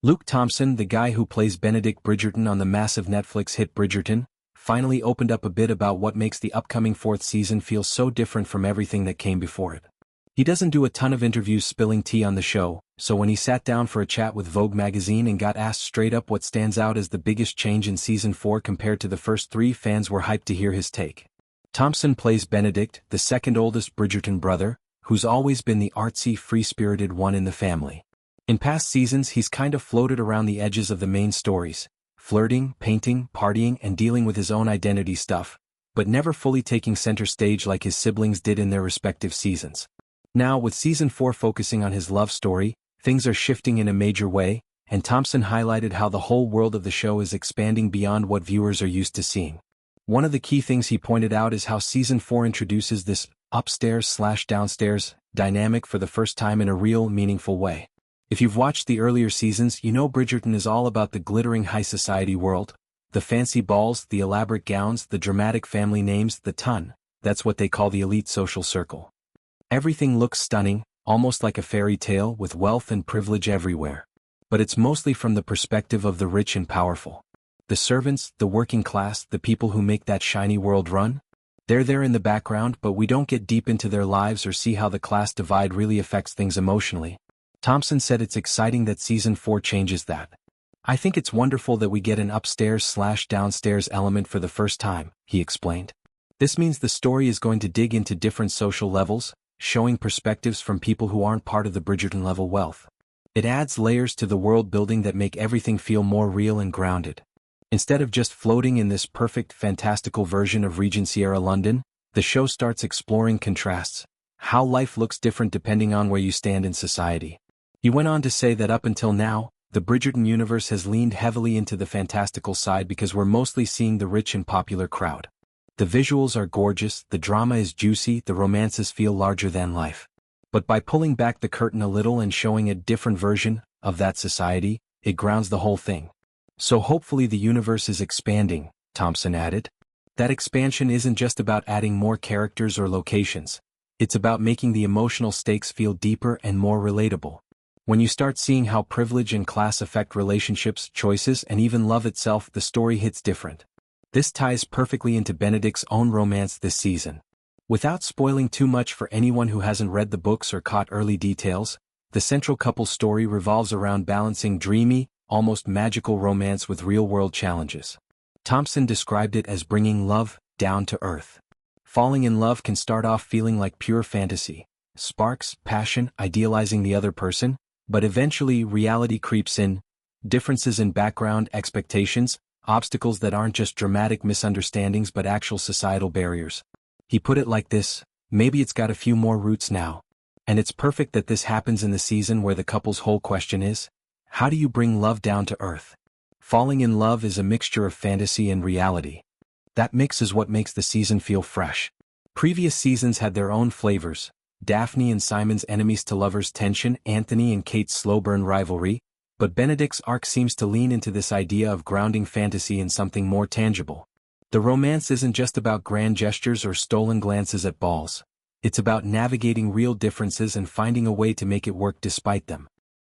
Luke Thompson, the guy who plays Benedict Bridgerton on the massive Netflix hit Bridgerton, finally opened up a bit about what makes the upcoming fourth season feel so different from everything that came before it. He doesn't do a ton of interviews spilling tea on the show, so when he sat down for a chat with Vogue magazine and got asked straight up what stands out as the biggest change in season 4 compared to the first 3, fans were hyped to hear his take. Thompson plays Benedict, the second oldest Bridgerton brother, who's always been the artsy, free-spirited one in the family. In past seasons he's kind of floated around the edges of the main stories, flirting, painting, partying and dealing with his own identity stuff, but never fully taking center stage like his siblings did in their respective seasons. Now, with season 4 focusing on his love story, things are shifting in a major way, and Thompson highlighted how the whole world of the show is expanding beyond what viewers are used to seeing. One of the key things he pointed out is how season 4 introduces this upstairs/downstairs dynamic for the first time in a real, meaningful way. If you've watched the earlier seasons, you know Bridgerton is all about the glittering high society world, the fancy balls, the elaborate gowns, the dramatic family names, the ton. That's what they call the elite social circle. Everything looks stunning, almost like a fairy tale, with wealth and privilege everywhere. But it's mostly from the perspective of the rich and powerful. The servants, the working class, the people who make that shiny world run? They're there in the background, but we don't get deep into their lives or see how the class divide really affects things emotionally. Thompson said it's exciting that season 4 changes that. I think it's wonderful that we get an upstairs/downstairs element for the first time, he explained. This means the story is going to dig into different social levels, showing perspectives from people who aren't part of the Bridgerton-level wealth. It adds layers to the world building that make everything feel more real and grounded. Instead of just floating in this perfect, fantastical version of Regency-era London, the show starts exploring contrasts, how life looks different depending on where you stand in society. He went on to say that up until now, the Bridgerton universe has leaned heavily into the fantastical side because we're mostly seeing the rich and popular crowd. The visuals are gorgeous, the drama is juicy, the romances feel larger than life. But by pulling back the curtain a little and showing a different version of that society, it grounds the whole thing. So hopefully the universe is expanding, Thompson added. That expansion isn't just about adding more characters or locations. It's about making the emotional stakes feel deeper and more relatable. When you start seeing how privilege and class affect relationships, choices, and even love itself, the story hits different. This ties perfectly into Benedict's own romance this season. Without spoiling too much for anyone who hasn't read the books or caught early details, the central couple's story revolves around balancing dreamy, almost magical romance with real-world challenges. Thompson described it as bringing love down to earth. Falling in love can start off feeling like pure fantasy, sparks, passion, idealizing the other person, but eventually reality creeps in, differences in background, expectations, obstacles that aren't just dramatic misunderstandings but actual societal barriers. He put it like this: maybe it's got a few more roots now. And it's perfect that this happens in the season where the couple's whole question is, how do you bring love down to earth? Falling in love is a mixture of fantasy and reality. That mix is what makes the season feel fresh. Previous seasons had their own flavors: Daphne and Simon's enemies to lovers tension, Anthony and Kate's slow burn rivalry, but Benedict's arc seems to lean into this idea of grounding fantasy in something more tangible. The romance isn't just about grand gestures or stolen glances at balls. It's about navigating real differences and finding a way to make it work despite them.